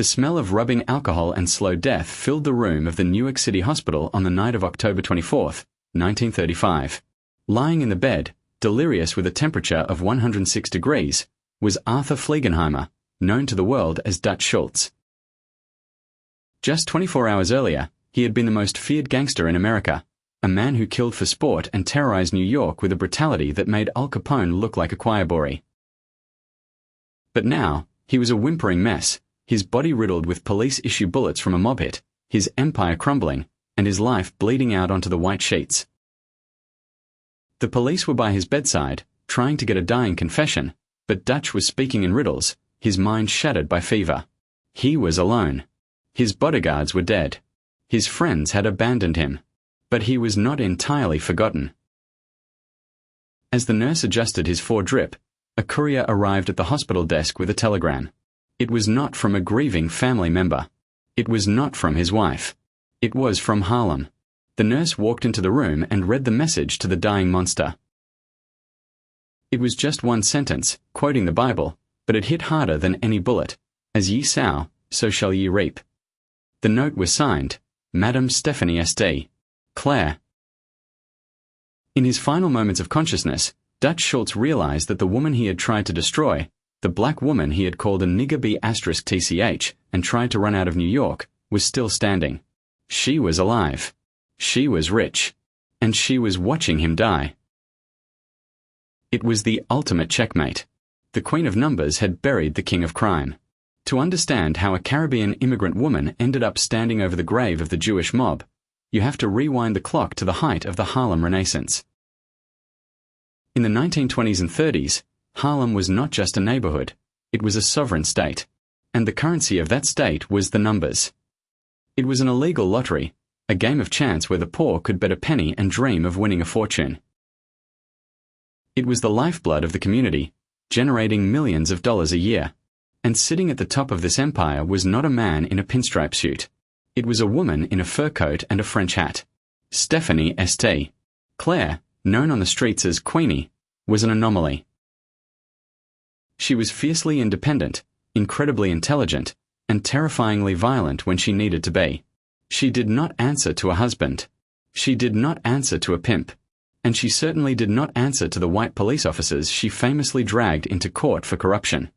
The smell of rubbing alcohol and slow death filled the room of the Newark City Hospital on the night of October 24, 1935. Lying in the bed, delirious with a temperature of 106 degrees, was Arthur Fliegenheimer, known to the world as Dutch Schultz. Just 24 hours earlier, he had been the most feared gangster in America, a man who killed for sport and terrorized New York with a brutality that made Al Capone look like a choir boy. But now, he was a whimpering mess, his body riddled with police-issue bullets from a mob hit, his empire crumbling, and his life bleeding out onto the white sheets. The police were by his bedside, trying to get a dying confession, but Dutch was speaking in riddles, his mind shattered by fever. He was alone. His bodyguards were dead. His friends had abandoned him. But he was not entirely forgotten. As the nurse adjusted his foredrip, a courier arrived at the hospital desk with a telegram. It was not from a grieving family member. It was not from his wife. It was from Harlem. The nurse walked into the room and read the message to the dying monster. It was just one sentence, quoting the Bible, but it hit harder than any bullet. As ye sow, so shall ye reap. The note was signed, Madame Stephanie St. Clair. In his final moments of consciousness, Dutch Schultz realized that the woman he had tried to destroy, the black woman he had called a nigger B*TCH and tried to run out of New York, was still standing. She was alive. She was rich. And she was watching him die. It was the ultimate checkmate. The Queen of Numbers had buried the King of Crime. To understand how a Caribbean immigrant woman ended up standing over the grave of the Jewish mob, you have to rewind the clock to the height of the Harlem Renaissance. In the 1920s and 30s, Harlem was not just a neighborhood, it was a sovereign state, and the currency of that state was the numbers. It was an illegal lottery, a game of chance where the poor could bet a penny and dream of winning a fortune. It was the lifeblood of the community, generating millions of dollars a year, and sitting at the top of this empire was not a man in a pinstripe suit. It was a woman in a fur coat and a French hat. Stephanie St. Clair, known on the streets as Queenie, was an anomaly. She was fiercely independent, incredibly intelligent, and terrifyingly violent when she needed to be. She did not answer to a husband. She did not answer to a pimp. And she certainly did not answer to the white police officers she famously dragged into court for corruption.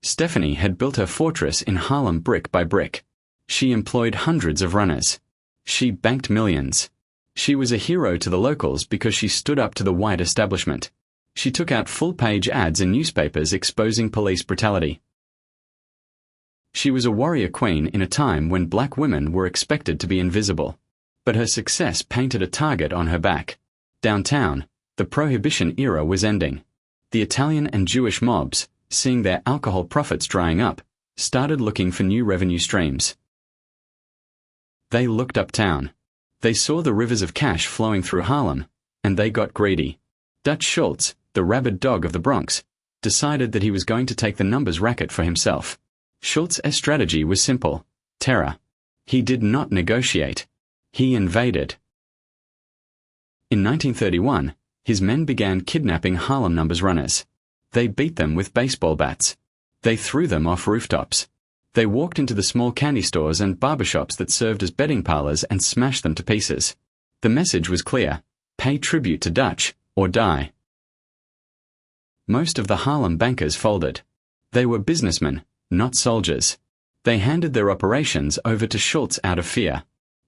Stephanie had built her fortress in Harlem brick by brick. She employed hundreds of runners. She banked millions. She was a hero to the locals because she stood up to the white establishment. She took out full-page ads in newspapers exposing police brutality. She was a warrior queen in a time when black women were expected to be invisible. But her success painted a target on her back. Downtown, the Prohibition era was ending. The Italian and Jewish mobs, seeing their alcohol profits drying up, started looking for new revenue streams. They looked uptown. They saw the rivers of cash flowing through Harlem, and they got greedy. Dutch Schultz, the rabid dog of the Bronx, decided that he was going to take the numbers racket for himself. Schultz's strategy was simple: terror. He did not negotiate. He invaded. In 1931, his men began kidnapping Harlem numbers runners. They beat them with baseball bats. They threw them off rooftops. They walked into the small candy stores and barbershops that served as betting parlors and smashed them to pieces. The message was clear: pay tribute to Dutch, or die. Most of the Harlem bankers folded. They were businessmen, not soldiers. They handed their operations over to Schultz out of fear.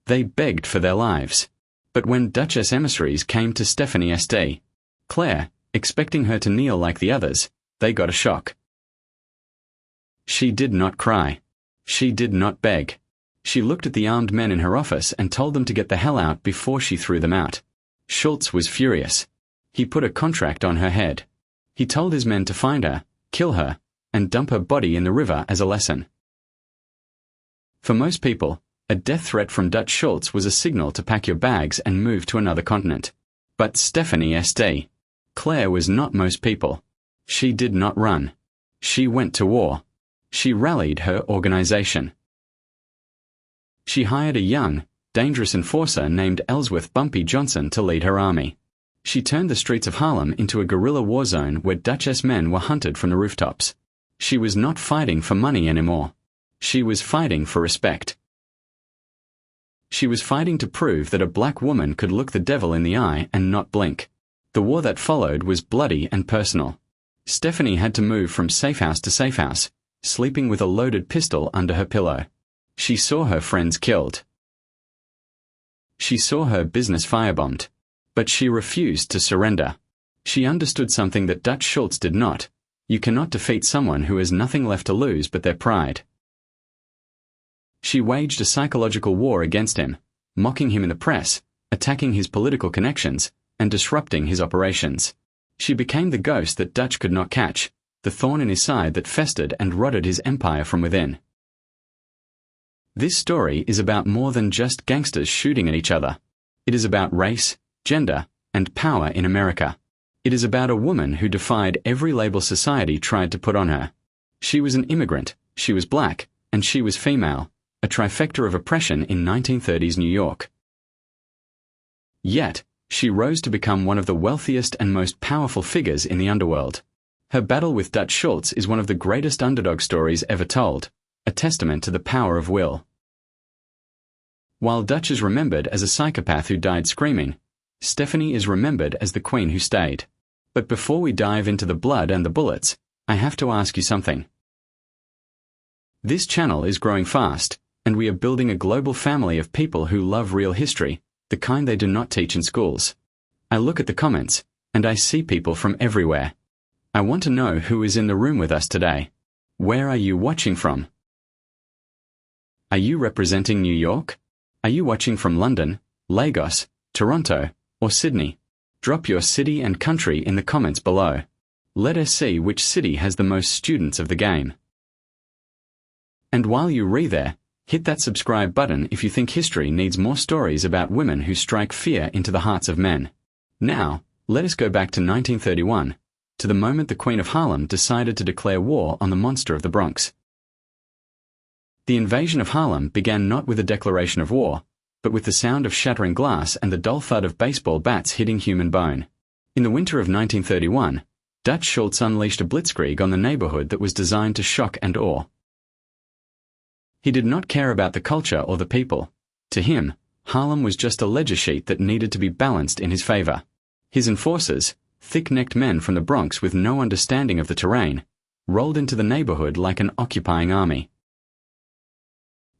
They begged for their lives. But when Dutch's emissaries came to Stephanie St. Clair, expecting her to kneel like the others, they got a shock. She did not cry. She did not beg. She looked at the armed men in her office and told them to get the hell out before she threw them out. Schultz was furious. He put a contract on her head. He told his men to find her, kill her, and dump her body in the river as a lesson. For most people, a death threat from Dutch Schultz was a signal to pack your bags and move to another continent. But Stephanie St. Clair was not most people. She did not run. She went to war. She rallied her organization. She hired a young, dangerous enforcer named Ellsworth Bumpy Johnson to lead her army. She turned the streets of Harlem into a guerrilla war zone where Dutch's men were hunted from the rooftops. She was not fighting for money anymore. She was fighting for respect. She was fighting to prove that a black woman could look the devil in the eye and not blink. The war that followed was bloody and personal. Stephanie had to move from safe house to safe house, sleeping with a loaded pistol under her pillow. She saw her friends killed. She saw her business firebombed. But she refused to surrender. She understood something that Dutch Schultz did not. You cannot defeat someone who has nothing left to lose but their pride. She waged a psychological war against him, mocking him in the press, attacking his political connections, and disrupting his operations. She became the ghost that Dutch could not catch, the thorn in his side that festered and rotted his empire from within. This story is about more than just gangsters shooting at each other. It is about race, gender, and power in America. It is about a woman who defied every label society tried to put on her. She was an immigrant, she was black, and she was female, a trifecta of oppression in 1930s New York. Yet, she rose to become one of the wealthiest and most powerful figures in the underworld. Her battle with Dutch Schultz is one of the greatest underdog stories ever told, a testament to the power of will. While Dutch is remembered as a psychopath who died screaming, Stephanie is remembered as the queen who stayed. But before we dive into the blood and the bullets, I have to ask you something. This channel is growing fast, and we are building a global family of people who love real history, the kind they do not teach in schools. I look at the comments, and I see people from everywhere. I want to know who is in the room with us today. Where are you watching from? Are you representing New York? Are you watching from London, Lagos, Toronto, or Sydney? Drop your city and country in the comments below. Let us see which city has the most students of the game. And while you read there, hit that subscribe button if you think history needs more stories about women who strike fear into the hearts of men. Now, let us go back to 1931, to the moment the Queen of Harlem decided to declare war on the monster of the Bronx. The invasion of Harlem began not with a declaration of war, but with the sound of shattering glass and the dull thud of baseball bats hitting human bone. In the winter of 1931, Dutch Schultz unleashed a blitzkrieg on the neighborhood that was designed to shock and awe. He did not care about the culture or the people. To him, Harlem was just a ledger sheet that needed to be balanced in his favor. His enforcers, thick-necked men from the Bronx with no understanding of the terrain, rolled into the neighborhood like an occupying army.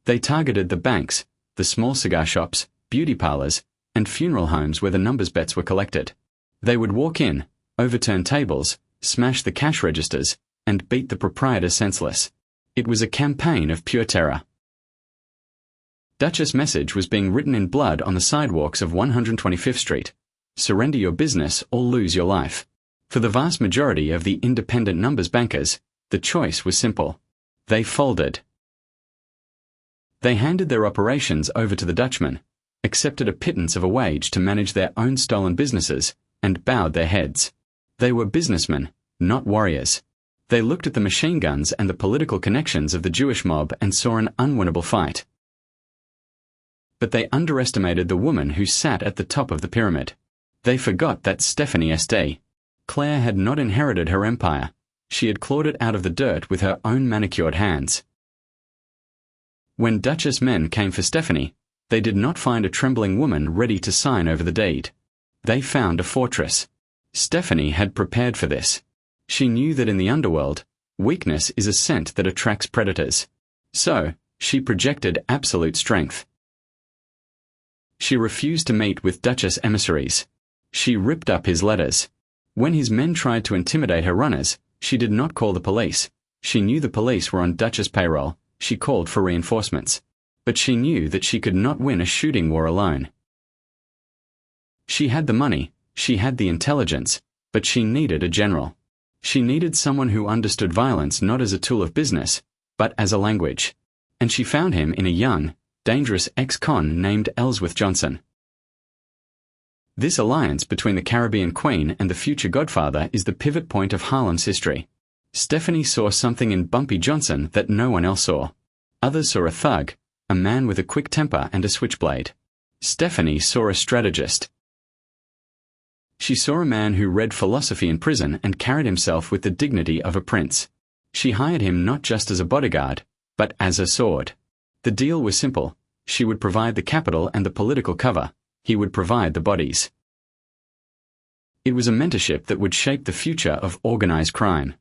They targeted the banks, the small cigar shops, beauty parlors, and funeral homes where the numbers bets were collected. They would walk in, overturn tables, smash the cash registers, and beat the proprietor senseless. It was a campaign of pure terror. Dutch's message was being written in blood on the sidewalks of 125th Street. Surrender your business or lose your life. For the vast majority of the independent numbers bankers, the choice was simple. They folded. They handed their operations over to the Dutchman, accepted a pittance of a wage to manage their own stolen businesses, and bowed their heads. They were businessmen, not warriors. They looked at the machine guns and the political connections of the Jewish mob and saw an unwinnable fight. But they underestimated the woman who sat at the top of the pyramid. They forgot that Stephanie St. Clair had not inherited her empire. She had clawed it out of the dirt with her own manicured hands. When Dutch's men came for Stephanie, they did not find a trembling woman ready to sign over the deed. They found a fortress. Stephanie had prepared for this. She knew that in the underworld, weakness is a scent that attracts predators. So, she projected absolute strength. She refused to meet with Dutch's emissaries. She ripped up his letters. When his men tried to intimidate her runners, she did not call the police. She knew the police were on Dutch's payroll. She called for reinforcements. But she knew that she could not win a shooting war alone. She had the money, she had the intelligence, but she needed a general. She needed someone who understood violence not as a tool of business, but as a language. And she found him in a young, dangerous ex-con named Ellsworth Johnson. This alliance between the Caribbean Queen and the future Godfather is the pivot point of Harlem's history. Stephanie saw something in Bumpy Johnson that no one else saw. Others saw a thug, a man with a quick temper and a switchblade. Stephanie saw a strategist. She saw a man who read philosophy in prison and carried himself with the dignity of a prince. She hired him not just as a bodyguard, but as a sword. The deal was simple. She would provide the capital and the political cover. He would provide the bodies. It was a mentorship that would shape the future of organized crime.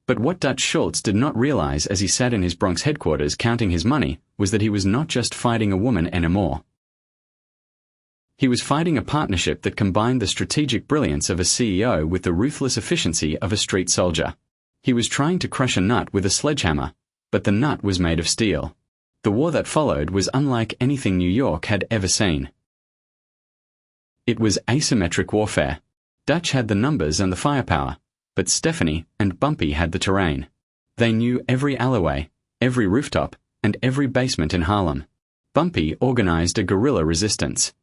But what Dutch Schultz did not realize as he sat in his Bronx headquarters counting his money was that he was not just fighting a woman anymore. He was fighting a partnership that combined the strategic brilliance of a CEO with the ruthless efficiency of a street soldier. He was trying to crush a nut with a sledgehammer, but the nut was made of steel. The war that followed was unlike anything New York had ever seen. It was asymmetric warfare. Dutch had the numbers and the firepower, but Stephanie and Bumpy had the terrain. They knew every alleyway, every rooftop, and every basement in Harlem. Bumpy organized a guerrilla resistance.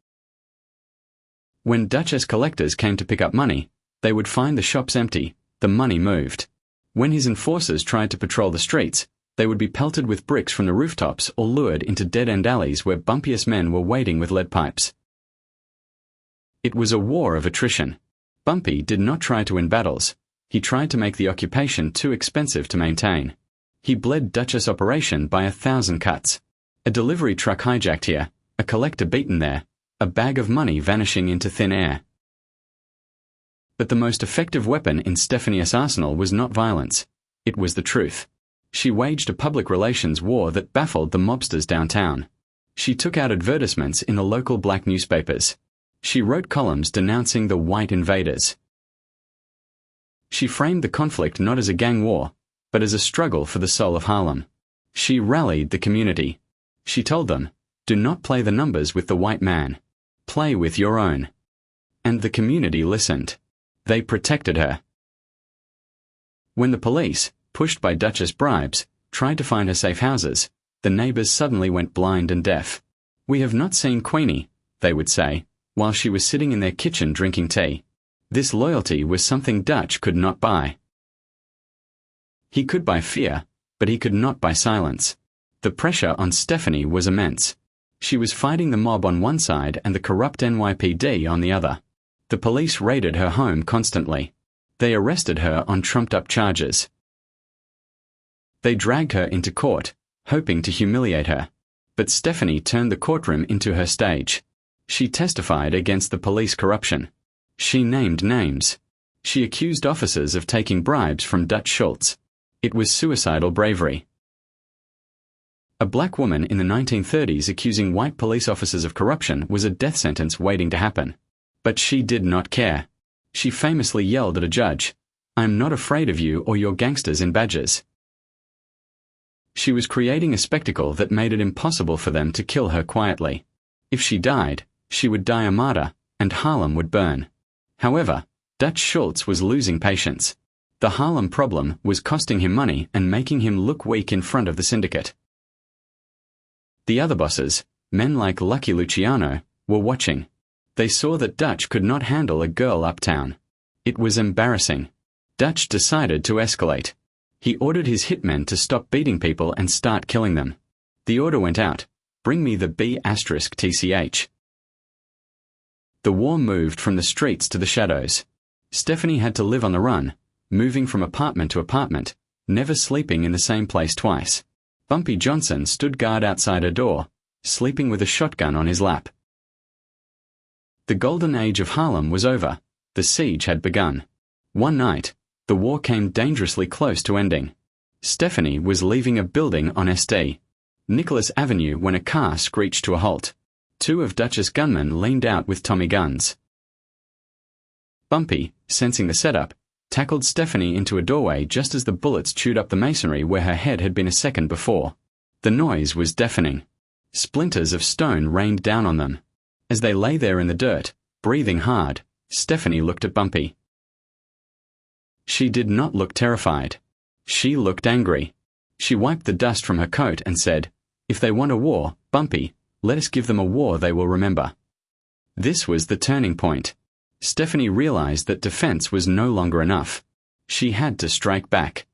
When Dutch's collectors came to pick up money, they would find the shops empty, the money moved. When his enforcers tried to patrol the streets, they would be pelted with bricks from the rooftops or lured into dead-end alleys where bumpiest men were waiting with lead pipes. It was a war of attrition. Bumpy did not try to win battles. He tried to make the occupation too expensive to maintain. He bled Dutch's operation by 1,000 cuts. A delivery truck hijacked here, a collector beaten there, a bag of money vanishing into thin air. But the most effective weapon in Stephanie's arsenal was not violence. It was the truth. She waged a public relations war that baffled the mobsters downtown. She took out advertisements in the local black newspapers. She wrote columns denouncing the white invaders. She framed the conflict not as a gang war, but as a struggle for the soul of Harlem. She rallied the community. She told them, "Do not play the numbers with the white man. Play with your own." And the community listened. They protected her. When the police, pushed by Dutch's bribes, tried to find her safe houses, the neighbors suddenly went blind and deaf. "We have not seen Queenie," they would say, while she was sitting in their kitchen drinking tea. This loyalty was something Dutch could not buy. He could buy fear, but he could not buy silence. The pressure on Stephanie was immense. She was fighting the mob on one side and the corrupt NYPD on the other. The police raided her home constantly. They arrested her on trumped-up charges. They dragged her into court, hoping to humiliate her. But Stephanie turned the courtroom into her stage. She testified against the police corruption. She named names. She accused officers of taking bribes from Dutch Schultz. It was suicidal bravery. A black woman in the 1930s accusing white police officers of corruption was a death sentence waiting to happen. But she did not care. She famously yelled at a judge, "I'm not afraid of you or your gangsters in badges." She was creating a spectacle that made it impossible for them to kill her quietly. If she died, she would die a martyr, and Harlem would burn. However, Dutch Schultz was losing patience. The Harlem problem was costing him money and making him look weak in front of the syndicate. The other bosses, men like Lucky Luciano, were watching. They saw that Dutch could not handle a girl uptown. It was embarrassing. Dutch decided to escalate. He ordered his hitmen to stop beating people and start killing them. The order went out, "Bring me the B*TCH. The war moved from the streets to the shadows. Stephanie had to live on the run, moving from apartment to apartment, never sleeping in the same place twice. Bumpy Johnson stood guard outside her door, sleeping with a shotgun on his lap. The golden age of Harlem was over. The siege had begun. One night, the war came dangerously close to ending. Stephanie was leaving a building on St. Nicholas Avenue when a car screeched to a halt. Two of Dutch's gunmen leaned out with Tommy guns. Bumpy, sensing the setup, tackled Stephanie into a doorway just as the bullets chewed up the masonry where her head had been a second before. The noise was deafening. Splinters of stone rained down on them. As they lay there in the dirt, breathing hard, Stephanie looked at Bumpy. She did not look terrified. She looked angry. She wiped the dust from her coat and said, "If they want a war, Bumpy, let us give them a war they will remember." This was the turning point. Stephanie realized that defense was no longer enough. She had to strike back.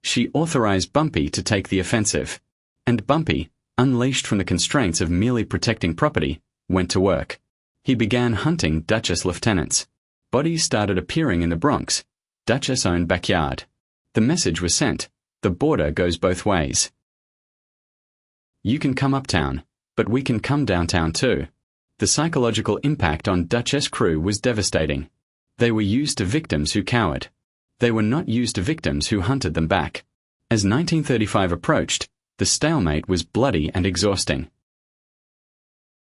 She authorized Bumpy to take the offensive. And Bumpy, unleashed from the constraints of merely protecting property, went to work. He began hunting Dutch's lieutenants. Bodies started appearing in the Bronx, Dutch's own backyard. The message was sent: the border goes both ways. You can come uptown, but we can come downtown too. The psychological impact on Dutch's crew was devastating. They were used to victims who cowered. They were not used to victims who hunted them back. As 1935 approached, the stalemate was bloody and exhausting.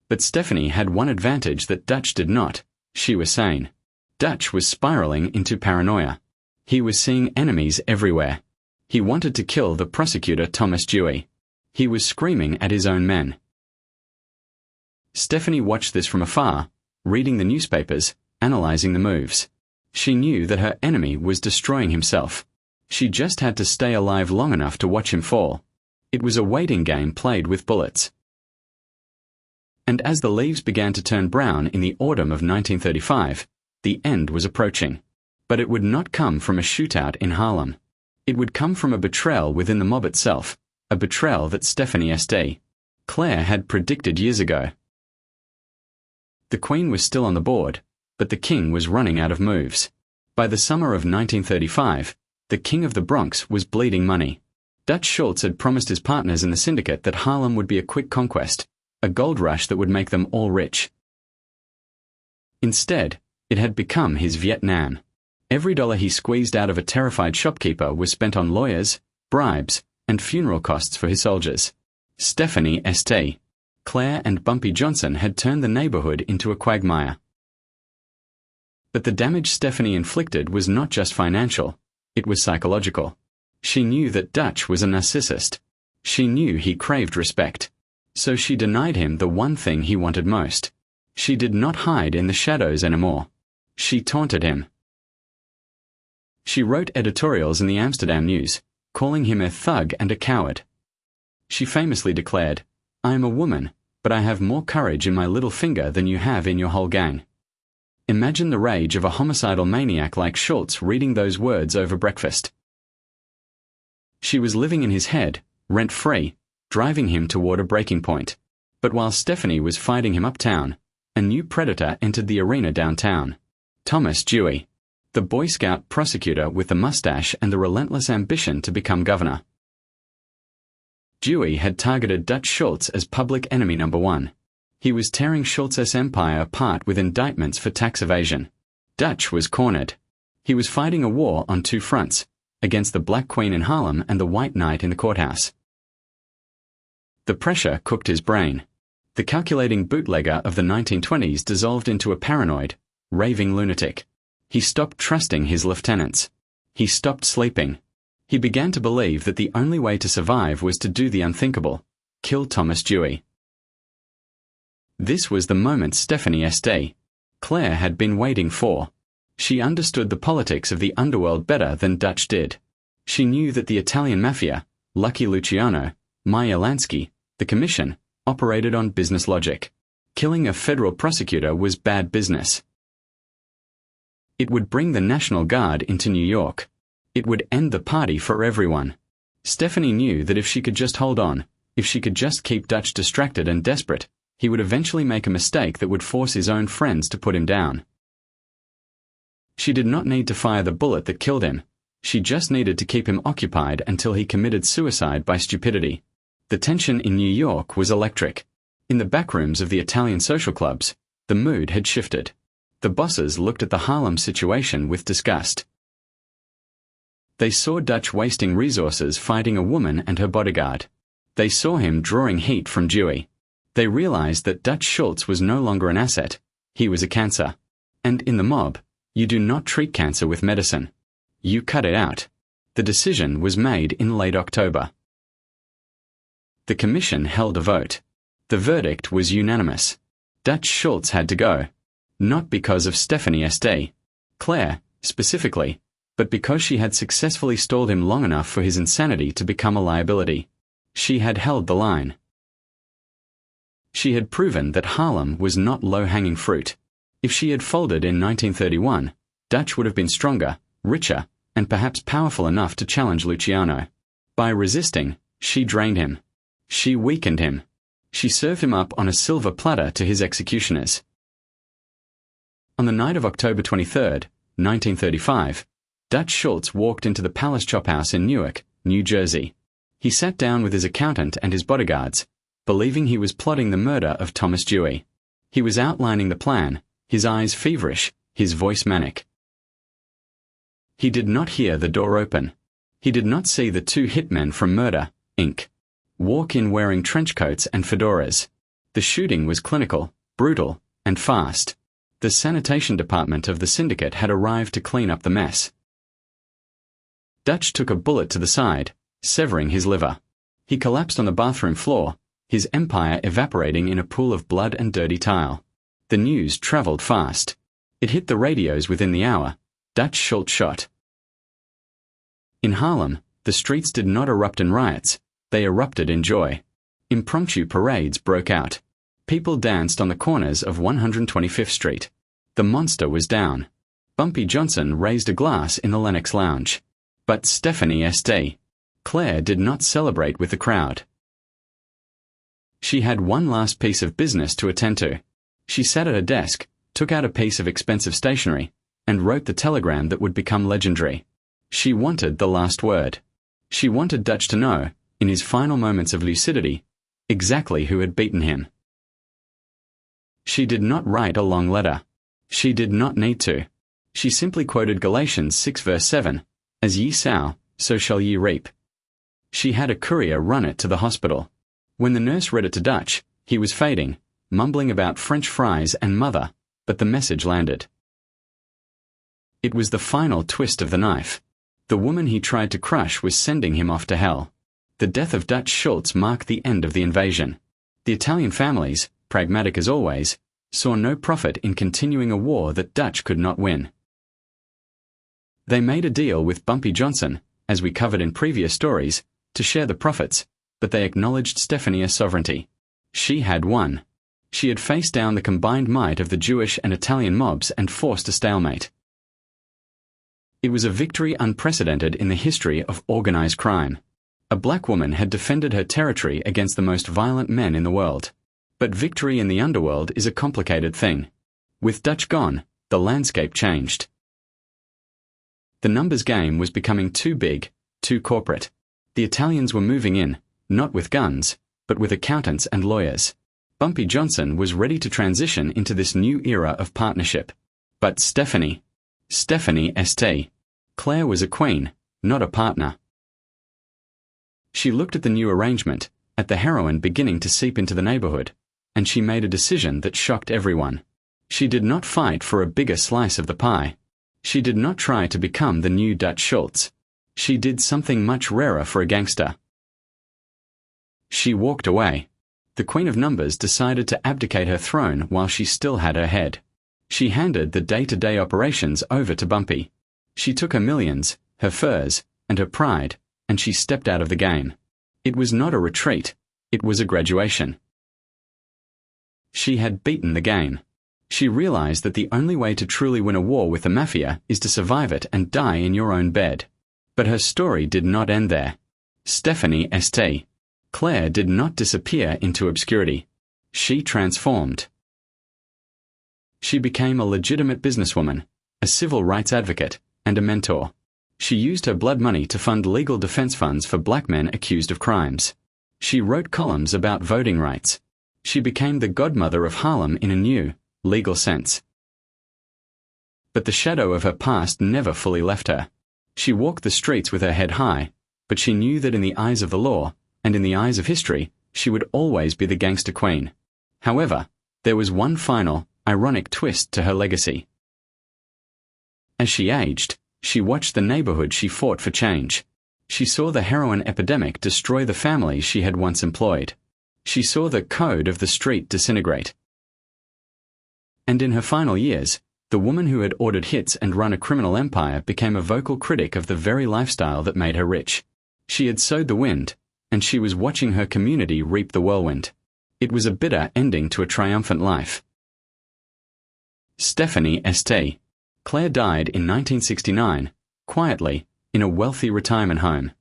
But Stephanie had one advantage that Dutch did not: she was sane. Dutch was spiraling into paranoia. He was seeing enemies everywhere. He wanted to kill the prosecutor Thomas Dewey. He was screaming at his own men. Stephanie watched this from afar, reading the newspapers, analyzing the moves. She knew that her enemy was destroying himself. She just had to stay alive long enough to watch him fall. It was a waiting game played with bullets. And as the leaves began to turn brown in the autumn of 1935, the end was approaching. But it would not come from a shootout in Harlem. It would come from a betrayal within the mob itself, a betrayal that Stephanie St. Clair had predicted years ago. The Queen was still on the board, but the King was running out of moves. By the summer of 1935, the King of the Bronx was bleeding money. Dutch Schultz had promised his partners in the syndicate that Harlem would be a quick conquest, a gold rush that would make them all rich. Instead, it had become his Vietnam. Every dollar he squeezed out of a terrified shopkeeper was spent on lawyers, bribes, and funeral costs for his soldiers. Stephanie St. Clair and Bumpy Johnson had turned the neighborhood into a quagmire. But the damage Stephanie inflicted was not just financial, it was psychological. She knew that Dutch was a narcissist. She knew he craved respect. So she denied him the one thing he wanted most. She did not hide in the shadows anymore. She taunted him. She wrote editorials in the Amsterdam News, calling him a thug and a coward. She famously declared, "I am a woman, but I have more courage in my little finger than you have in your whole gang." Imagine the rage of a homicidal maniac like Schultz reading those words over breakfast. She was living in his head, rent-free, driving him toward a breaking point. But while Stephanie was fighting him uptown, a new predator entered the arena downtown. Thomas Dewey, the Boy Scout prosecutor with the mustache and the relentless ambition to become governor. Dewey had targeted Dutch Schultz as public enemy number one. He was tearing Schultz's empire apart with indictments for tax evasion. Dutch was cornered. He was fighting a war on two fronts, against the Black Queen in Harlem and the White Knight in the courthouse. The pressure cooked his brain. The calculating bootlegger of the 1920s dissolved into a paranoid, raving lunatic. He stopped trusting his lieutenants. He stopped sleeping. He began to believe that the only way to survive was to do the unthinkable: kill Thomas Dewey. This was the moment Stephanie St. Clair had been waiting for. She understood the politics of the underworld better than Dutch did. She knew that the Italian Mafia, Lucky Luciano, Meyer Lansky, the Commission, operated on business logic. Killing a federal prosecutor was bad business. It would bring the National Guard into New York. It would end the party for everyone. Stephanie knew that if she could just hold on, if she could just keep Dutch distracted and desperate, he would eventually make a mistake that would force his own friends to put him down. She did not need to fire the bullet that killed him. She just needed to keep him occupied until he committed suicide by stupidity. The tension in New York was electric. In the backrooms of the Italian social clubs, the mood had shifted. The bosses looked at the Harlem situation with disgust. They saw Dutch wasting resources fighting a woman and her bodyguard. They saw him drawing heat from Dewey. They realized that Dutch Schultz was no longer an asset. He was a cancer. And in the mob, you do not treat cancer with medicine. You cut it out. The decision was made in late October. The commission held a vote. The verdict was unanimous. Dutch Schultz had to go. Not because of Stephanie St. Clair, specifically, but because she had successfully stalled him long enough for his insanity to become a liability. She had held the line. She had proven that Harlem was not low-hanging fruit. If she had folded in 1931, Dutch would have been stronger, richer, and perhaps powerful enough to challenge Luciano. By resisting, she drained him. She weakened him. She served him up on a silver platter to his executioners. On the night of October 23, 1935, Dutch Schultz walked into the Palace Chop House in Newark, New Jersey. He sat down with his accountant and his bodyguards, believing he was plotting the murder of Thomas Dewey. He was outlining the plan, his eyes feverish, his voice manic. He did not hear the door open. He did not see the two hitmen from Murder, Inc. walk in wearing trench coats and fedoras. The shooting was clinical, brutal, and fast. The sanitation department of the syndicate had arrived to clean up the mess. Dutch took a bullet to the side, severing his liver. He collapsed on the bathroom floor, his empire evaporating in a pool of blood and dirty tile. The news traveled fast. It hit the radios within the hour. Dutch Schultz shot. In Harlem, the streets did not erupt in riots, they erupted in joy. Impromptu parades broke out. People danced on the corners of 125th Street. The monster was down. Bumpy Johnson raised a glass in the Lenox Lounge. But Stephanie St. Clair did not celebrate with the crowd. She had one last piece of business to attend to. She sat at her desk, took out a piece of expensive stationery, and wrote the telegram that would become legendary. She wanted the last word. She wanted Dutch to know, in his final moments of lucidity, exactly who had beaten him. She did not write a long letter. She did not need to. She simply quoted Galatians 6 verse 7, "As ye sow, so shall ye reap." She had a courier run it to the hospital. When the nurse read it to Dutch, he was fading, mumbling about French fries and mother, but the message landed. It was the final twist of the knife. The woman he tried to crush was sending him off to hell. The death of Dutch Schultz marked the end of the invasion. The Italian families, pragmatic as always, saw no profit in continuing a war that Dutch could not win. They made a deal with Bumpy Johnson, as we covered in previous stories, to share the profits, but they acknowledged Stephanie's sovereignty. She had won. She had faced down the combined might of the Jewish and Italian mobs and forced a stalemate. It was a victory unprecedented in the history of organized crime. A black woman had defended her territory against the most violent men in the world. But victory in the underworld is a complicated thing. With Dutch gone, the landscape changed. The numbers game was becoming too big, too corporate. The Italians were moving in, not with guns, but with accountants and lawyers. Bumpy Johnson was ready to transition into this new era of partnership. But Stephanie St. Clair was a queen, not a partner. She looked at the new arrangement, at the heroin beginning to seep into the neighborhood, and she made a decision that shocked everyone. She did not fight for a bigger slice of the pie. She did not try to become the new Dutch Schultz. She did something much rarer for a gangster. She walked away. The Queen of Numbers decided to abdicate her throne while she still had her head. She handed the day-to-day operations over to Bumpy. She took her millions, her furs, and her pride, and she stepped out of the game. It was not a retreat, it was a graduation. She had beaten the game. She realized that the only way to truly win a war with the Mafia is to survive it and die in your own bed. But her story did not end there. Stephanie St. Clair did not disappear into obscurity. She transformed. She became a legitimate businesswoman, a civil rights advocate, and a mentor. She used her blood money to fund legal defense funds for black men accused of crimes. She wrote columns about voting rights. She became the godmother of Harlem in a new, legal sense. But the shadow of her past never fully left her. She walked the streets with her head high, but she knew that in the eyes of the law, and in the eyes of history, she would always be the gangster queen. However, there was one final, ironic twist to her legacy. As she aged, she watched the neighborhood she fought for change. She saw the heroin epidemic destroy the families she had once employed. She saw the code of the street disintegrate. And in her final years, the woman who had ordered hits and run a criminal empire became a vocal critic of the very lifestyle that made her rich. She had sowed the wind, and she was watching her community reap the whirlwind. It was a bitter ending to a triumphant life. Stephanie St. Clair died in 1969, quietly, in a wealthy retirement home.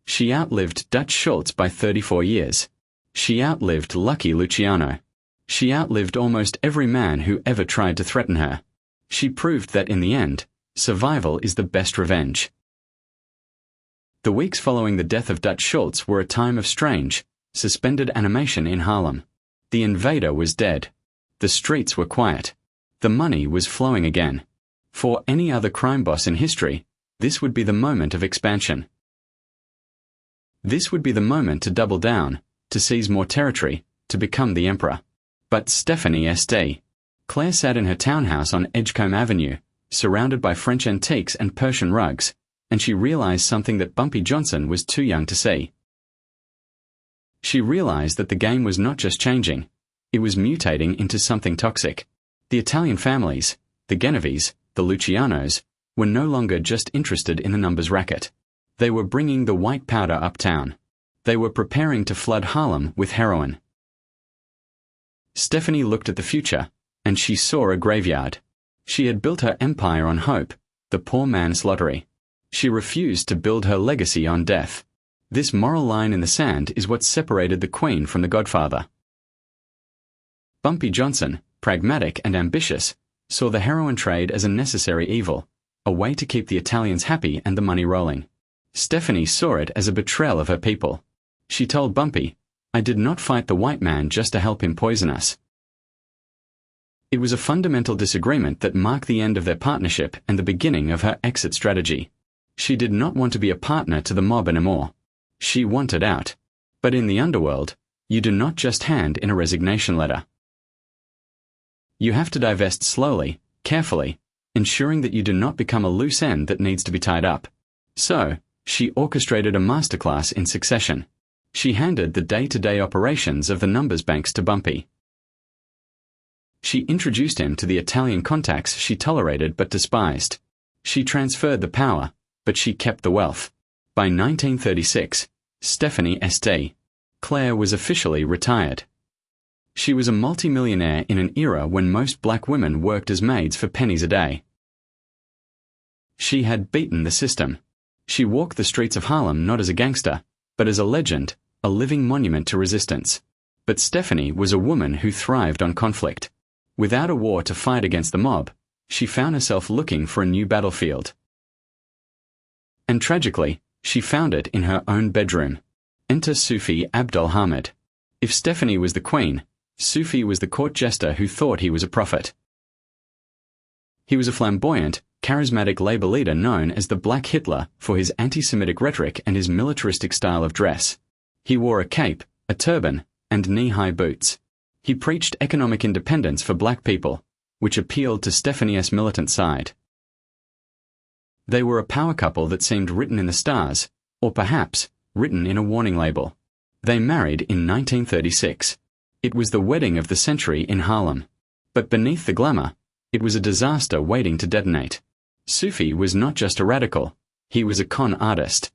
She outlived Dutch Schultz by 34 years. She outlived Lucky Luciano. She outlived almost every man who ever tried to threaten her. She proved that in the end, Survival is the best revenge. The weeks following the death of Dutch Schultz were a time of strange, suspended animation in Harlem. The invader was dead. The streets were quiet. The money was flowing again. For any other crime boss in history, this would be the moment of expansion. This would be the moment to double down, to seize more territory, to become the emperor. But Stephanie St. Clair sat in her townhouse on Edgecombe Avenue, surrounded by French antiques and Persian rugs, and she realized something that Bumpy Johnson was too young to see. She realized that the game was not just changing, it was mutating into something toxic. The Italian families, the Genovese, the Lucianos, were no longer just interested in the numbers racket. They were bringing the white powder uptown. They were preparing to flood Harlem with heroin. Stephanie looked at the future, and she saw a graveyard. She had built her empire on hope, the poor man's lottery. She refused to build her legacy on death. This moral line in the sand is what separated the Queen from the Godfather. Bumpy Johnson, pragmatic and ambitious, saw the heroin trade as a necessary evil, a way to keep the Italians happy and the money rolling. Stephanie saw it as a betrayal of her people. She told Bumpy, "I did not fight the white man just to help him poison us." It was a fundamental disagreement that marked the end of their partnership and the beginning of her exit strategy. She did not want to be a partner to the mob anymore. She wanted out. But in the underworld, you do not just hand in a resignation letter. You have to divest slowly, carefully, ensuring that you do not become a loose end that needs to be tied up. So, she orchestrated a masterclass in succession. She handed the day-to-day operations of the numbers banks to Bumpy. She introduced him to the Italian contacts she tolerated but despised. She transferred the power, but she kept the wealth. By 1936, Stephanie St. Clair was officially retired. She was a multimillionaire in an era when most black women worked as maids for pennies a day. She had beaten the system. She walked the streets of Harlem not as a gangster, but as a legend, a living monument to resistance. But Stephanie was a woman who thrived on conflict. Without a war to fight against the mob, she found herself looking for a new battlefield. And tragically, she found it in her own bedroom. Enter Sufi Abdul Hamid. If Stephanie was the queen, Sufi was the court jester who thought he was a prophet. He was a flamboyant, charismatic labor leader known as the Black Hitler for his anti-Semitic rhetoric and his militaristic style of dress. He wore a cape, a turban, and knee-high boots. He preached economic independence for black people, which appealed to Stephanie's militant side. They were a power couple that seemed written in the stars, or perhaps written in a warning label. They married in 1936. It was the wedding of the century in Harlem. But beneath the glamour, it was a disaster waiting to detonate. Sufi was not just a radical, he was a con artist.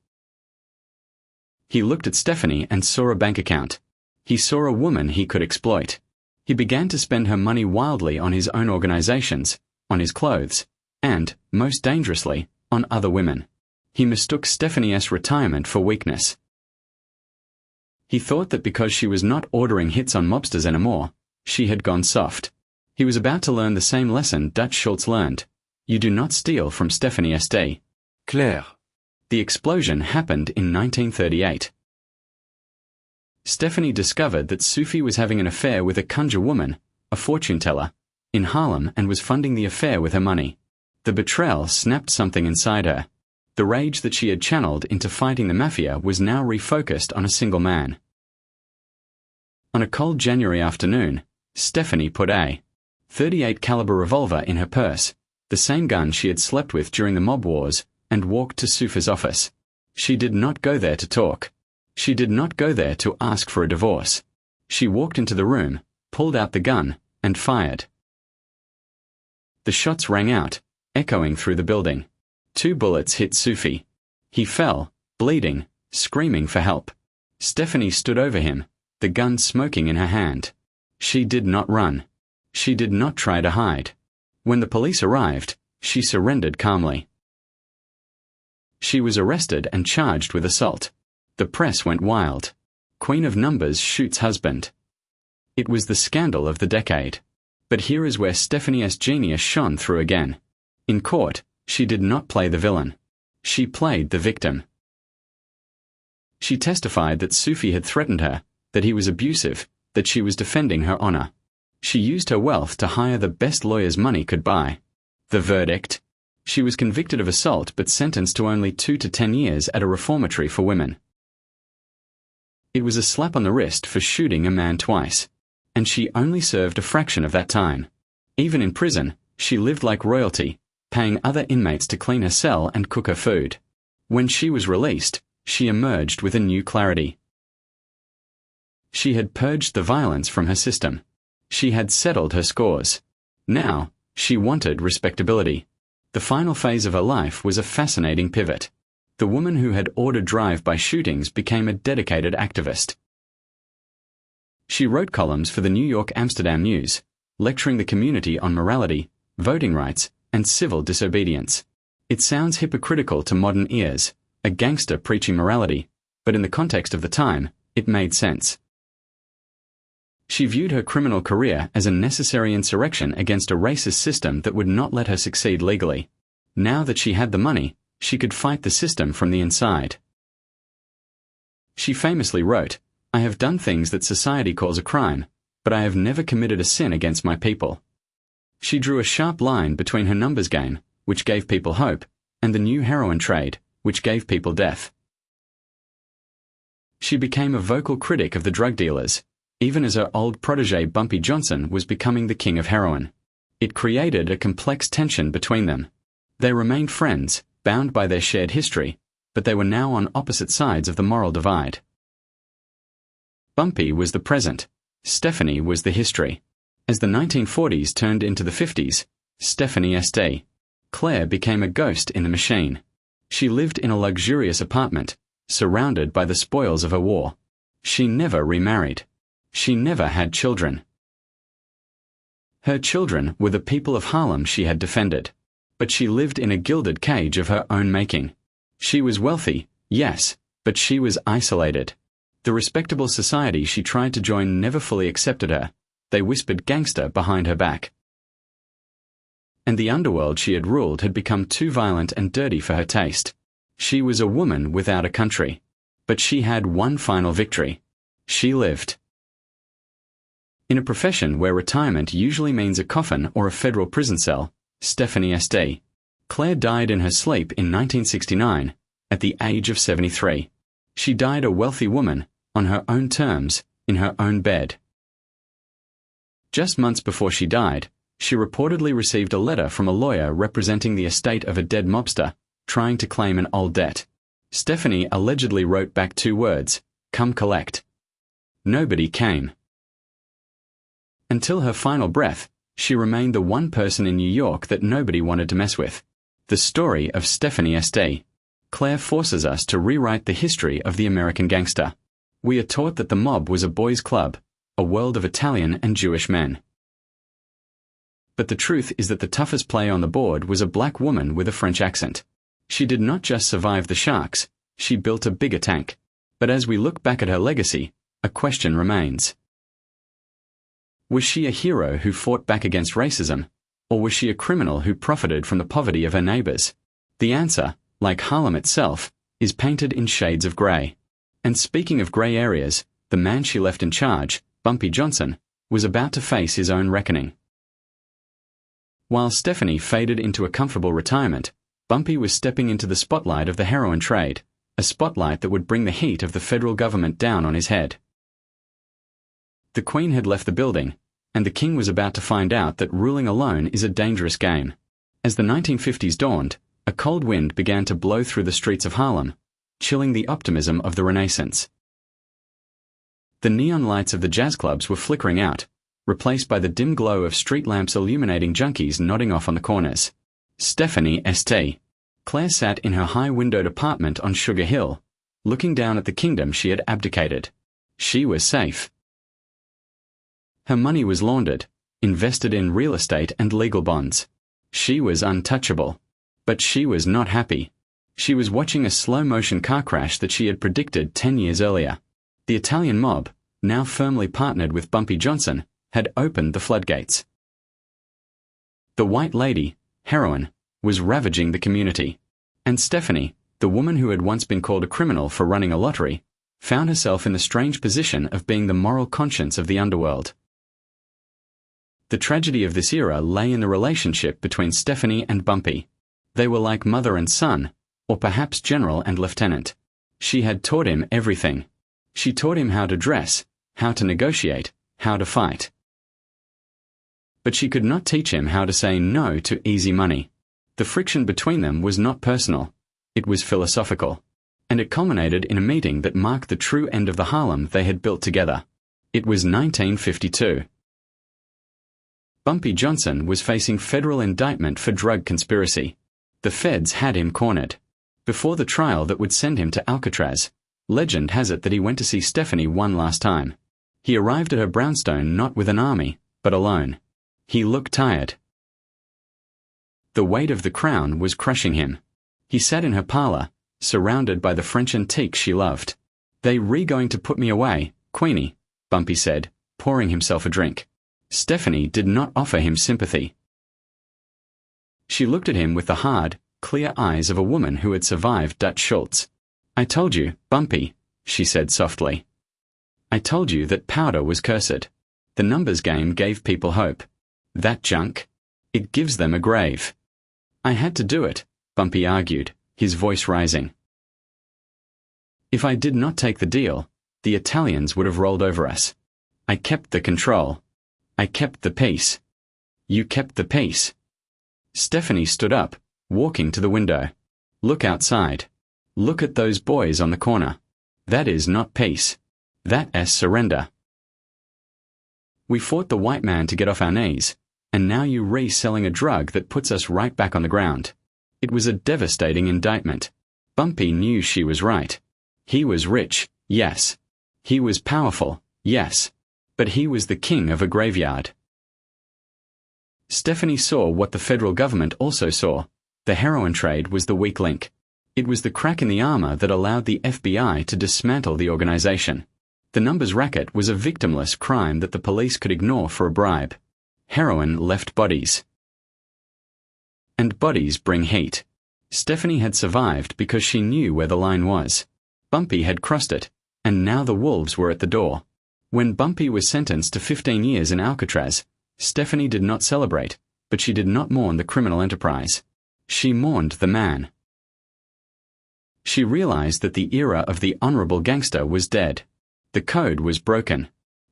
He looked at Stephanie and saw a bank account. He saw a woman he could exploit. He began to spend her money wildly on his own organizations, on his clothes, and, most dangerously, on other women. He mistook Stephanie's retirement for weakness. He thought that because she was not ordering hits on mobsters anymore, she had gone soft. He was about to learn the same lesson Dutch Schultz learned. You do not steal from Stephanie St. Clair. The explosion happened in 1938. Stephanie discovered that Sufi was having an affair with a conjure woman, a fortune teller, in Harlem and was funding the affair with her money. The betrayal snapped something inside her. The rage that she had channeled into fighting the Mafia was now refocused on a single man. On a cold January afternoon, Stephanie put a .38 caliber revolver in her purse, the same gun she had slept with during the mob wars, and walked to Sufi's office. She did not go there to talk. She did not go there to ask for a divorce. She walked into the room, pulled out the gun, and fired. The shots rang out, echoing through the building. 2 bullets hit Sufi. He fell, bleeding, screaming for help. Stephanie stood over him, the gun smoking in her hand. She did not run. She did not try to hide. When the police arrived, she surrendered calmly. She was arrested and charged with assault. The press went wild. Queen of Numbers shoots husband. It was the scandal of the decade. But here is where Stephanie's genius shone through again. In court, She did not play the villain. She played the victim. She testified that Sufi had threatened her, that he was abusive, that she was defending her honor. She used her wealth to hire the best lawyers money could buy. The verdict? She was convicted of assault but sentenced to only 2 to 10 years at a reformatory for women. It was a slap on the wrist for shooting a man twice, and she only served a fraction of that time. Even in prison, she lived like royalty, paying other inmates to clean her cell and cook her food. When she was released, she emerged with a new clarity. She had purged the violence from her system. She had settled her scores. Now, she wanted respectability. The final phase of her life was a fascinating pivot. The woman who had ordered drive-by shootings became a dedicated activist. She wrote columns for the New York Amsterdam News, lecturing the community on morality, voting rights, and civil disobedience. It sounds hypocritical to modern ears, a gangster preaching morality, but in the context of the time, it made sense. She viewed her criminal career as a necessary insurrection against a racist system that would not let her succeed legally. Now that she had the money, she could fight the system from the inside. She famously wrote, "I have done things that society calls a crime, but I have never committed a sin against my people." She drew a sharp line between her numbers game, which gave people hope, and the new heroin trade, which gave people death. She became a vocal critic of the drug dealers, even as her old protege Bumpy Johnson was becoming the king of heroin. It created a complex tension between them. They remained friends, bound by their shared history, but they were now on opposite sides of the moral divide. Bumpy was the present. Stephanie was the history. As the 1940s turned into the 50s, Stephanie St. Clair became a ghost in the machine. She lived in a luxurious apartment, surrounded by the spoils of her war. She never remarried. She never had children. Her children were the people of Harlem she had defended, but she lived in a gilded cage of her own making. She was wealthy, yes, but she was isolated. The respectable society she tried to join never fully accepted her. They whispered gangster behind her back. And the underworld she had ruled had become too violent and dirty for her taste. She was a woman without a country. But she had one final victory. She lived. In a profession where retirement usually means a coffin or a federal prison cell, Stephanie St. Clair died in her sleep in 1969, at the age of 73. She died a wealthy woman, on her own terms, in her own bed. Just months before she died, she reportedly received a letter from a lawyer representing the estate of a dead mobster, trying to claim an old debt. Stephanie allegedly wrote back 2 words, "Come collect." Nobody came. Until her final breath, she remained the one person in New York that nobody wanted to mess with. The story of Stephanie St. Clair forces us to rewrite the history of the American gangster. We are taught that the mob was a boys' club, a world of Italian and Jewish men. But the truth is that the toughest player on the board was a black woman with a French accent. She did not just survive the sharks, she built a bigger tank. But as we look back at her legacy, a question remains. Was she a hero who fought back against racism, or was she a criminal who profited from the poverty of her neighbors? The answer, like Harlem itself, is painted in shades of gray. And speaking of gray areas, the man she left in charge, Bumpy Johnson, was about to face his own reckoning. While Stephanie faded into a comfortable retirement, Bumpy was stepping into the spotlight of the heroin trade, a spotlight that would bring the heat of the federal government down on his head. The Queen had left the building, and the King was about to find out that ruling alone is a dangerous game. As the 1950s dawned, a cold wind began to blow through the streets of Harlem, chilling the optimism of the Renaissance. The neon lights of the jazz clubs were flickering out, replaced by the dim glow of street lamps illuminating junkies nodding off on the corners. Stephanie St. Clair sat in her high-windowed apartment on Sugar Hill, looking down at the kingdom she had abdicated. She was safe. Her money was laundered, invested in real estate and legal bonds. She was untouchable. But she was not happy. She was watching a slow-motion car crash that she had predicted 10 years earlier. The Italian mob, now firmly partnered with Bumpy Johnson, had opened the floodgates. The White Lady, heroin, was ravaging the community. And Stephanie, the woman who had once been called a criminal for running a lottery, found herself in the strange position of being the moral conscience of the underworld. The tragedy of this era lay in the relationship between Stephanie and Bumpy. They were like mother and son, or perhaps general and lieutenant. She had taught him everything. She taught him how to dress, how to negotiate, how to fight. But she could not teach him how to say no to easy money. The friction between them was not personal, it was philosophical. And it culminated in a meeting that marked the true end of the Harlem they had built together. It was 1952. Bumpy Johnson was facing federal indictment for drug conspiracy. The feds had him cornered. Before the trial that would send him to Alcatraz, legend has it that he went to see Stephanie one last time. He arrived at her brownstone not with an army, but alone. He looked tired. The weight of the crown was crushing him. He sat in her parlor, surrounded by the French antiques she loved. "They going to put me away, Queenie," Bumpy said, pouring himself a drink. Stephanie did not offer him sympathy. She looked at him with the hard, clear eyes of a woman who had survived Dutch Schultz. "I told you, Bumpy," she said softly. "I told you that powder was cursed. The numbers game gave people hope. That junk, it gives them a grave." "I had to do it," Bumpy argued, his voice rising. "If I did not take the deal, the Italians would have rolled over us. I kept the control. I kept the peace. You kept the peace." Stephanie stood up, walking to the window. "Look outside. Look at those boys on the corner. That is not peace. That is surrender. We fought the white man to get off our knees, and now you reselling a drug that puts us right back on the ground." It was a devastating indictment. Bumpy knew she was right. He was rich, yes. He was powerful, yes. But he was the king of a graveyard. Stephanie saw what the federal government also saw. The heroin trade was the weak link. It was the crack in the armor that allowed the FBI to dismantle the organization. The numbers racket was a victimless crime that the police could ignore for a bribe. Heroin left bodies. And bodies bring heat. Stephanie had survived because she knew where the line was. Bumpy had crossed it, and now the wolves were at the door. When Bumpy was sentenced to 15 years in Alcatraz, Stephanie did not celebrate, but she did not mourn the criminal enterprise. She mourned the man. She realized that the era of the honorable gangster was dead. The code was broken.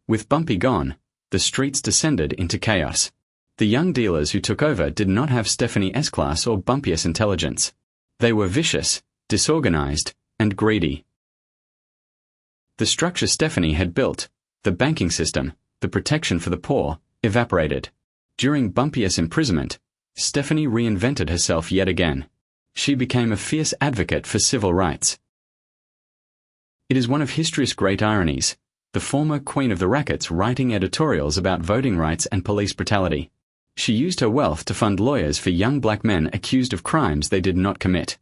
With Bumpy gone, the streets descended into chaos. The young dealers who took over did not have Stephanie S-class or Bumpy-S intelligence. They were vicious, disorganized, and greedy. The structure Stephanie had built, the banking system, the protection for the poor, evaporated. During Bumpy-S imprisonment, Stephanie reinvented herself yet again. She became a fierce advocate for civil rights. It is one of history's great ironies, the former queen of the rackets writing editorials about voting rights and police brutality. She used her wealth to fund lawyers for young black men accused of crimes they did not commit.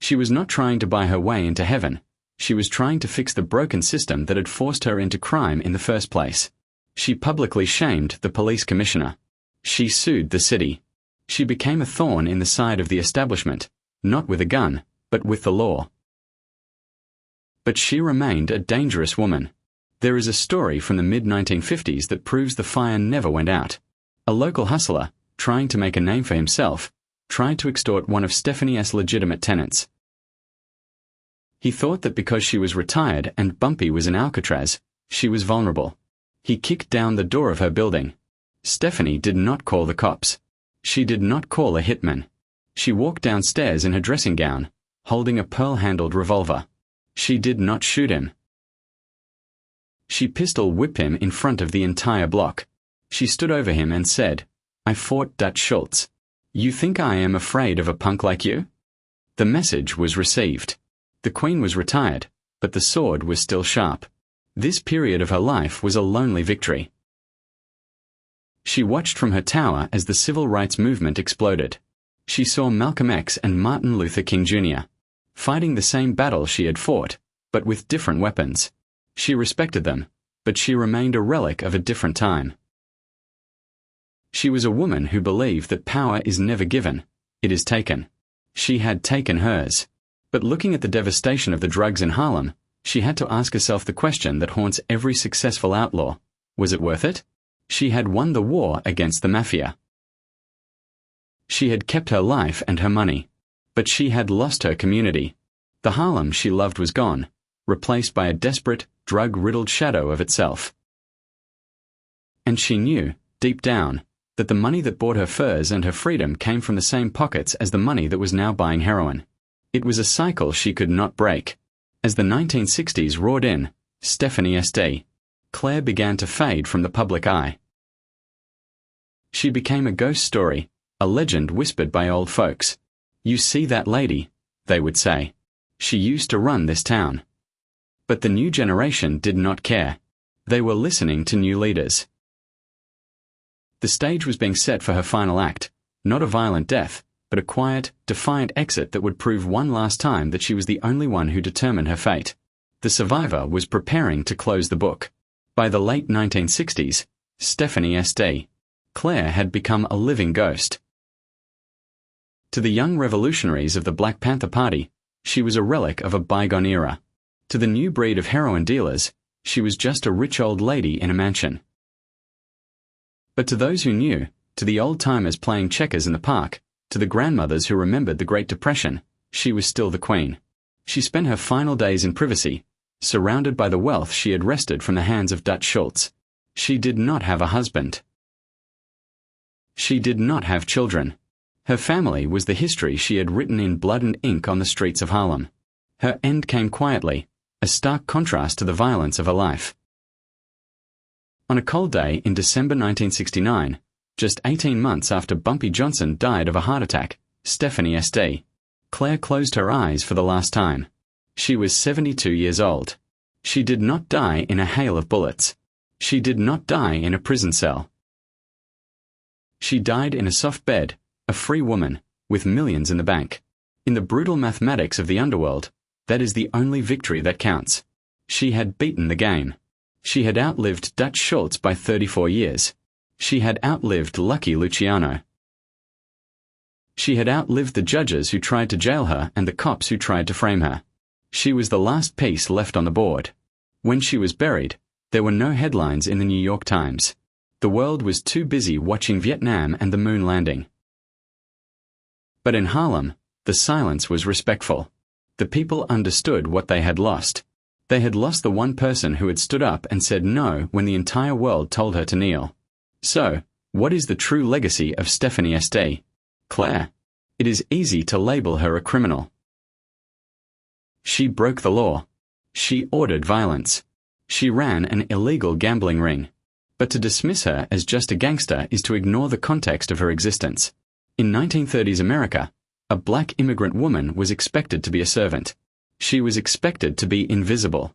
She was not trying to buy her way into heaven. She was trying to fix the broken system that had forced her into crime in the first place. She publicly shamed the police commissioner. She sued the city. She became a thorn in the side of the establishment, not with a gun, but with the law. But she remained a dangerous woman. There is a story from the mid-1950s that proves the fire never went out. A local hustler, trying to make a name for himself, tried to extort one of Stephanie's legitimate tenants. He thought that because she was retired and Bumpy was in Alcatraz, she was vulnerable. He kicked down the door of her building. Stephanie did not call the cops. She did not call a hitman. She walked downstairs in her dressing gown, holding a pearl-handled revolver. She did not shoot him. She pistol-whipped him in front of the entire block. She stood over him and said, "I fought Dutch Schultz. You think I am afraid of a punk like you?" The message was received. The queen was retired, but the sword was still sharp. This period of her life was a lonely victory. She watched from her tower as the civil rights movement exploded. She saw Malcolm X and Martin Luther King Jr. fighting the same battle she had fought, but with different weapons. She respected them, but she remained a relic of a different time. She was a woman who believed that power is never given, it is taken. She had taken hers. But looking at the devastation of the drugs in Harlem, she had to ask herself the question that haunts every successful outlaw. Was it worth it? She had won the war against the Mafia. She had kept her life and her money. But she had lost her community. The Harlem she loved was gone, replaced by a desperate, drug-riddled shadow of itself. And she knew, deep down, that the money that bought her furs and her freedom came from the same pockets as the money that was now buying heroin. It was a cycle she could not break. As the 1960s roared in, Stephanie SD. Clair began to fade from the public eye. She became a ghost story, a legend whispered by old folks. You see that lady, they would say. She used to run this town. But the new generation did not care. They were listening to new leaders. The stage was being set for her final act, not a violent death, but a quiet, defiant exit that would prove one last time that she was the only one who determined her fate. The survivor was preparing to close the book. By the late 1960s, Stephanie SD. Clair had become a living ghost. To the young revolutionaries of the Black Panther Party, she was a relic of a bygone era. To the new breed of heroin dealers, she was just a rich old lady in a mansion. But to those who knew, to the old-timers playing checkers in the park, to the grandmothers who remembered the Great Depression, she was still the queen. She spent her final days in privacy, surrounded by the wealth she had wrested from the hands of Dutch Schultz. She did not have a husband. She did not have children. Her family was the history she had written in blood and ink on the streets of Harlem. Her end came quietly, a stark contrast to the violence of her life. On a cold day in December 1969, just 18 months after Bumpy Johnson died of a heart attack, Stephanie SD. Clair closed her eyes for the last time. She was 72 years old. She did not die in a hail of bullets. She did not die in a prison cell. She died in a soft bed, a free woman, with millions in the bank. In the brutal mathematics of the underworld, that is the only victory that counts. She had beaten the game. She had outlived Dutch Schultz by 34 years. She had outlived Lucky Luciano. She had outlived the judges who tried to jail her and the cops who tried to frame her. She was the last piece left on the board. When she was buried, there were no headlines in the New York Times. The world was too busy watching Vietnam and the moon landing. But in Harlem, the silence was respectful. The people understood what they had lost. They had lost the one person who had stood up and said no when the entire world told her to kneel. So, what is the true legacy of Stephanie SD. Clair? It is easy to label her a criminal. She broke the law. She ordered violence. She ran an illegal gambling ring. But to dismiss her as just a gangster is to ignore the context of her existence. In 1930s America, a black immigrant woman was expected to be a servant. She was expected to be invisible.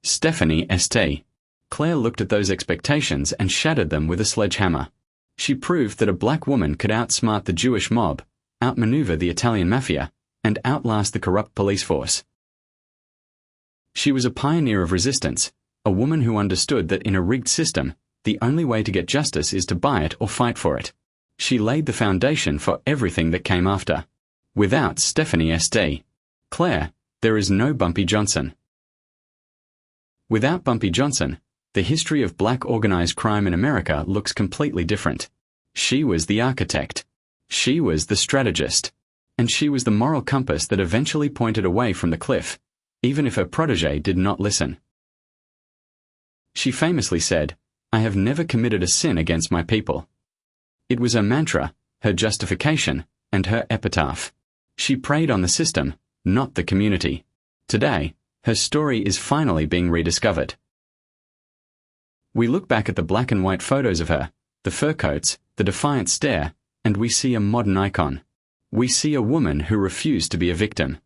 Stephanie SD. Clair looked at those expectations and shattered them with a sledgehammer. She proved that a black woman could outsmart the Jewish mob, outmaneuver the Italian Mafia, and outlast the corrupt police force. She was a pioneer of resistance, a woman who understood that in a rigged system, the only way to get justice is to buy it or fight for it. She laid the foundation for everything that came after. Without Stephanie SD. Clair, there is no Bumpy Johnson. Without Bumpy Johnson, the history of black organized crime in America looks completely different. She was the architect. She was the strategist. And she was the moral compass that eventually pointed away from the cliff, even if her protege did not listen. She famously said, "I have never committed a sin against my people." It was her mantra, her justification, and her epitaph. She preyed on the system, not the community. Today, her story is finally being rediscovered. We look back at the black and white photos of her, the fur coats, the defiant stare, and we see a modern icon. We see a woman who refused to be a victim.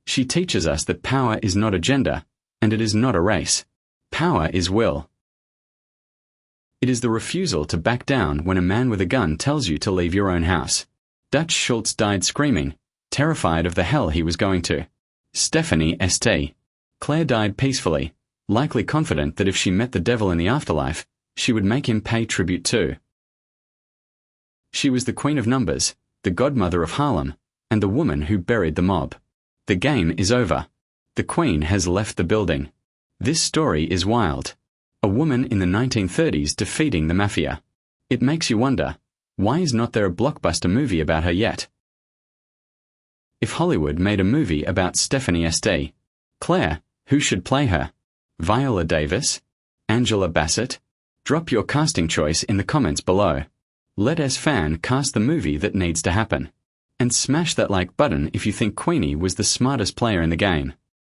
She teaches us that power is not a gender, and it is not a race. Power is will. It is the refusal to back down when a man with a gun tells you to leave your own house. Dutch Schultz died screaming, terrified of the hell he was going to. Stephanie SD. Clair died peacefully, likely confident that if she met the devil in the afterlife, she would make him pay tribute too. She was the queen of numbers, the godmother of Harlem, and the woman who buried the mob. The game is over. The queen has left the building. This story is wild. A woman in the 1930s defeating the Mafia. It makes you wonder, why is not there a blockbuster movie about her yet? If Hollywood made a movie about Stephanie St. Clair, who should play her? Viola Davis? Angela Bassett? Drop your casting choice in the comments below. Let us fan cast the movie that needs to happen. And smash that like button if you think Queenie was the smartest player in the game.